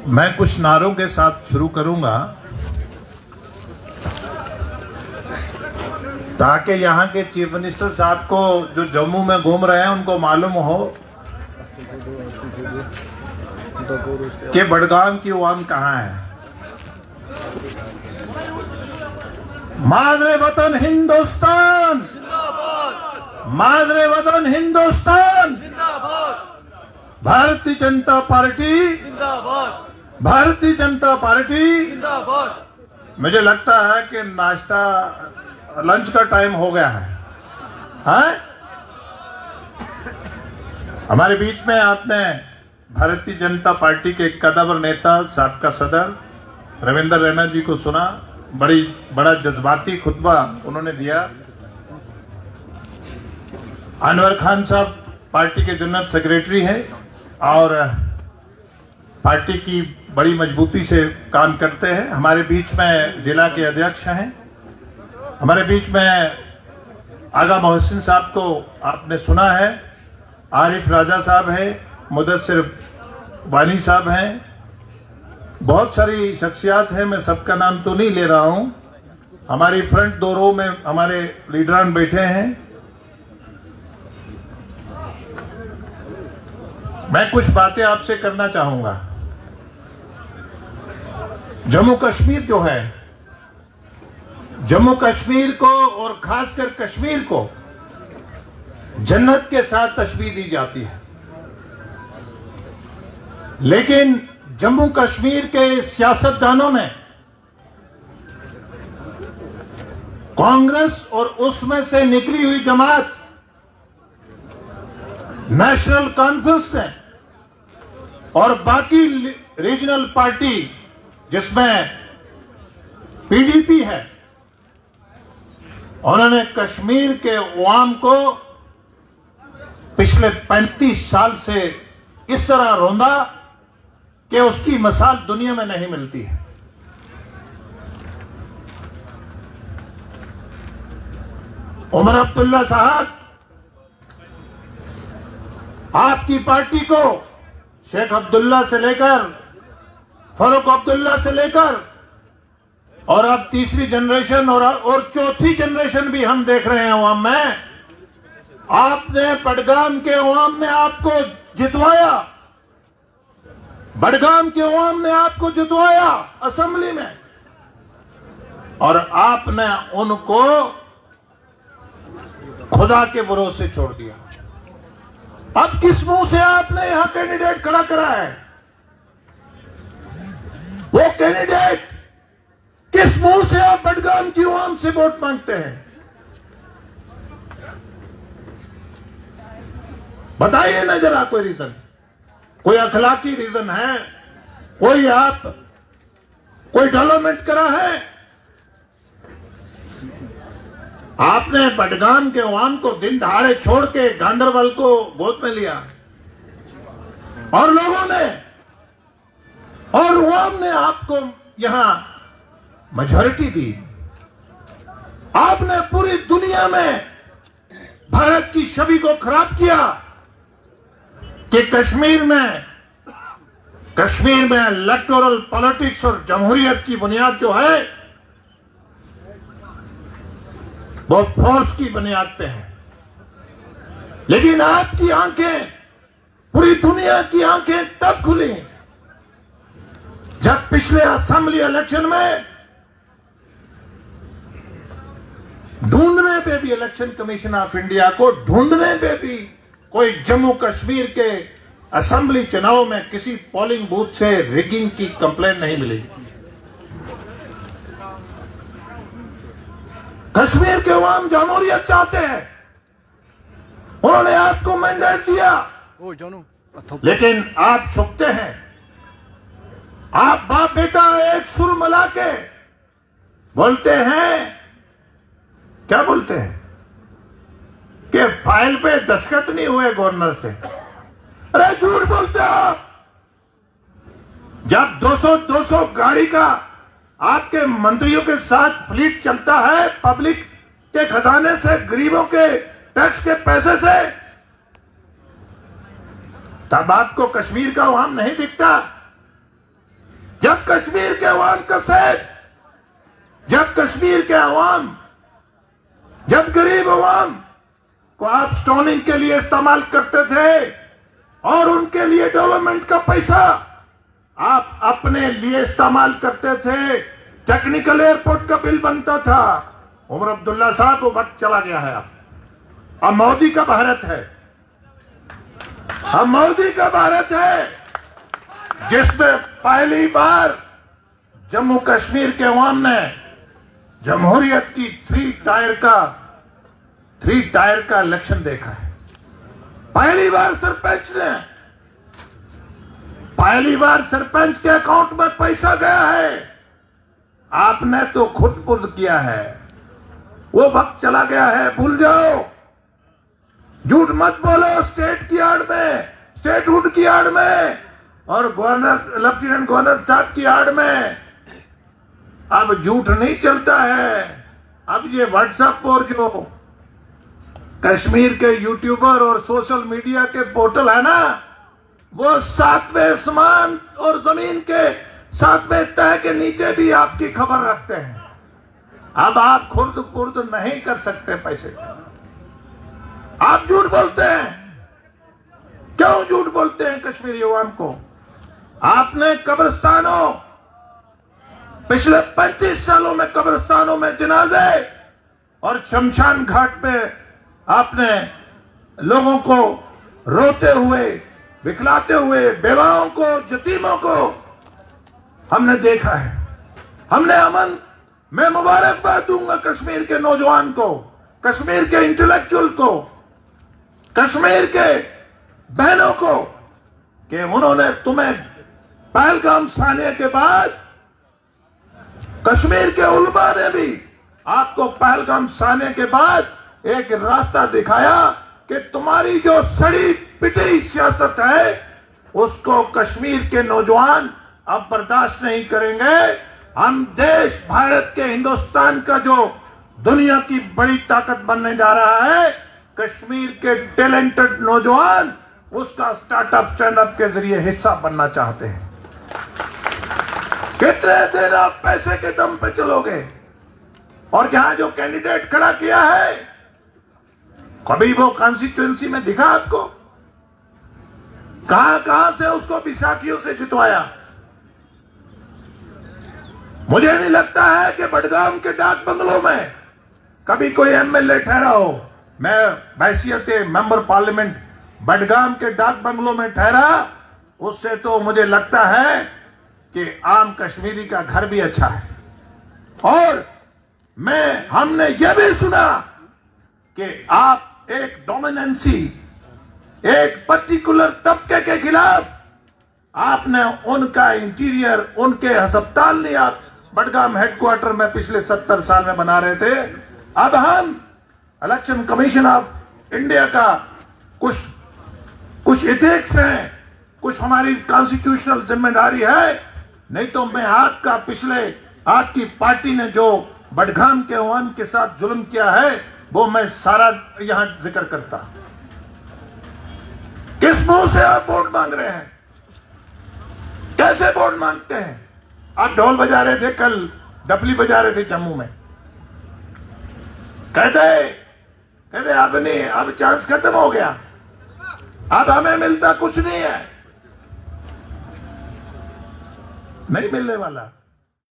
मैं कुछ नारों के साथ शुरू करूंगा ताकि यहाँ के चीफ मिनिस्टर साहब को जो जम्मू में घूम रहे हैं उनको मालूम हो कि बडगाम की अवाम कहाँ है। मादरे वतन हिंदुस्तान, मादरे वतन हिंदुस्तान, भारतीय जनता पार्टी, भारतीय जनता पार्टी। मुझे लगता है कि नाश्ता लंच का टाइम हो गया है, हाँ? हमारे बीच में आपने भारतीय जनता पार्टी के कद्दावर नेता साबका सदर रविंद्र रैना जी को सुना। बड़ा जज्बाती खुतबा उन्होंने दिया। अनवर खान साहब पार्टी के जनरल सेक्रेटरी हैं और पार्टी की बड़ी मजबूती से काम करते हैं। हमारे बीच में जिला के अध्यक्ष हैं। हमारे बीच में आगा मोहसिन साहब को आपने सुना है, आरिफ राजा साहब हैं, मुदस्सिर वानी साहब हैं, बहुत सारी शख्सियात हैं। मैं सबका नाम तो नहीं ले रहा हूं। हमारी फ्रंट दो रो में हमारे लीडरान बैठे हैं। मैं कुछ बातें आपसे करना चाहूंगा। जम्मू कश्मीर जो है, जम्मू कश्मीर को और खासकर कश्मीर को जन्नत के साथ तशबीह दी जाती है, लेकिन जम्मू कश्मीर के सियासतदानों ने कांग्रेस और उसमें से निकली हुई जमात नेशनल कॉन्फ्रेंस ने और बाकी रीजनल पार्टी जिसमें पीडीपी है, उन्होंने कश्मीर के अवाम को पिछले 35 साल से इस तरह रौंदा कि उसकी मिसाल दुनिया में नहीं मिलती है। उमर अब्दुल्ला साहब, आपकी पार्टी को शेख अब्दुल्ला से लेकर फारूक अब्दुल्ला से लेकर और अब तीसरी जनरेशन और चौथी जनरेशन भी हम देख रहे हैं अवाम में, आपने बडगाम के अवाम ने आपको जितवाया। बडगाम के अवाम ने आपको जितवाया असेंबली में, और आपने उनको खुदा के भरोसे छोड़ दिया। अब किस मुंह से आपने यहां कैंडिडेट खड़ा करा है? वो कैंडिडेट किस मुंह से आप बडगाम की अवाम से वोट मांगते हैं? बताइए ना जरा कोई रीजन, कोई अखलाकी रीजन है? कोई डेवलपमेंट करा है? आपने बडगाम के अवाम को दिन दहाड़े छोड़ के गांधरबल को गोद में लिया और लोगों ने और अवाम ने आपको यहां मेजॉरिटी दी। आपने पूरी दुनिया में भारत की छवि को खराब किया कि कश्मीर में इलेक्टोरल पॉलिटिक्स और जमहूरियत की बुनियाद जो है वो फोर्स की बुनियाद पे है। लेकिन आपकी आंखें, पूरी दुनिया की आंखें तब खुली जब पिछले असेंबली इलेक्शन में ढूंढने पे भी, इलेक्शन कमीशन ऑफ इंडिया को ढूंढने पे भी कोई जम्मू कश्मीर के असेंबली चुनाव में किसी पोलिंग बूथ से रिगिंग की कंप्लेंट नहीं मिली। कश्मीर के अवाम जमहूरियत चाहते हैं, उन्होंने आपको मैंडेट दिया, लेकिन आप झुकते हैं। आप बाप बेटा एक सुर मिला के बोलते हैं, क्या बोलते हैं कि फाइल पे दस्तखत नहीं हुए गवर्नर से। अरे झूठ बोलते हो आप। जब 200 गाड़ी का आपके मंत्रियों के साथ फ्लीट चलता है पब्लिक के खजाने से, गरीबों के टैक्स के पैसे से, तब आपको कश्मीर का अवाम नहीं दिखता? जब कश्मीर के अवाम का सेहत, जब कश्मीर के अवाम, जब गरीब अवाम को आप स्टोनिंग के लिए इस्तेमाल करते थे और उनके लिए डेवलपमेंट का पैसा आप अपने लिए इस्तेमाल करते थे, टेक्निकल एयरपोर्ट का बिल बनता था। उमर अब्दुल्ला साहब, वो वक्त चला गया है। अब मोदी का भारत है, अब मोदी का भारत है, जिसमें पहली बार जम्मू कश्मीर के अवाम ने जमहूरियत की थ्री टायर का इलेक्शन देखा है। पहली बार सरपंच के अकाउंट में पैसा गया है। आपने तो खुद पुर्द किया है, वो वक्त चला गया है, भूल जाओ। झूठ मत बोलो स्टेटहुड की आड़ में और गवर्नर, लेफ्टिनेंट गवर्नर साहब की आड़ में। अब झूठ नहीं चलता है। अब ये व्हाट्सएप और जो कश्मीर के यूट्यूबर और सोशल मीडिया के पोर्टल है ना, वो सातवें आसमान और जमीन के सातवें तह के नीचे भी आपकी खबर रखते हैं। अब आप खुर्द पुर्द नहीं कर सकते पैसे। आप झूठ बोलते हैं। क्यों झूठ बोलते हैं कश्मीरी अवाम को? आपने कब्रिस्तानों, पिछले 35 सालों में कब्रिस्तानों में जनाजे और शमशान घाट पे आपने लोगों को रोते हुए, विकलाते हुए, बेवाओं को, यतीमों को हमने देखा है। हमने अमन, मैं मुबारकबाद दूंगा कश्मीर के नौजवान को, कश्मीर के इंटेलेक्चुअल को, कश्मीर के बहनों को, कि उन्होंने तुम्हें पहलगाम सानिया के बाद कश्मीर के उलमा ने भी आपको पहलगाम सानिया के बाद एक रास्ता दिखाया कि तुम्हारी जो सड़ी पिटी सियासत है उसको कश्मीर के नौजवान अब बर्दाश्त नहीं करेंगे। हम देश, भारत के, हिंदुस्तान का जो दुनिया की बड़ी ताकत बनने जा रहा है, कश्मीर के टैलेंटेड नौजवान उसका स्टार्टअप, स्टैंडअप के जरिए हिस्सा बनना चाहते हैं। कितने देर आप पैसे के दम पे चलोगे? और यहां जो कैंडिडेट खड़ा किया है, कभी वो कॉन्स्टिट्यूएंसी में दिखा आपको? कहां से उसको बैसाखियों से जितवाया? मुझे नहीं लगता है कि बडगाम के डाक बंगलों में कभी कोई एमएलए ठहरा हो। मैं हैसियत मेंबर पार्लियामेंट बडगाम के डाक बंगलों में ठहरा, उससे तो मुझे लगता है कि आम कश्मीरी का घर भी अच्छा है। और हमने यह भी सुना कि आप एक डोमिनेंसी, एक पर्टिकुलर तबके के खिलाफ आपने उनका इंटीरियर, उनके अस्पताल नहीं आप बडगाम हेडक्वार्टर में पिछले 70 साल में बना रहे थे। अब हम इलेक्शन कमीशन ऑफ इंडिया का कुछ इथिक्स हैं, कुछ हमारी कॉन्स्टिट्यूशनल जिम्मेदारी है। नहीं तो मैं आपकी पार्टी ने जो बडगाम के अवाम के साथ जुल्म किया है वो मैं सारा यहां जिक्र करता। किस मुंह से आप वोट मांग रहे हैं? कैसे वोट मांगते हैं? आप ढोल बजा रहे थे, कल डफली बजा रहे थे जम्मू में। कहते अब नहीं, अब चांस खत्म हो गया, अब हमें मिलता कुछ नहीं है। नहीं मिलने वाला।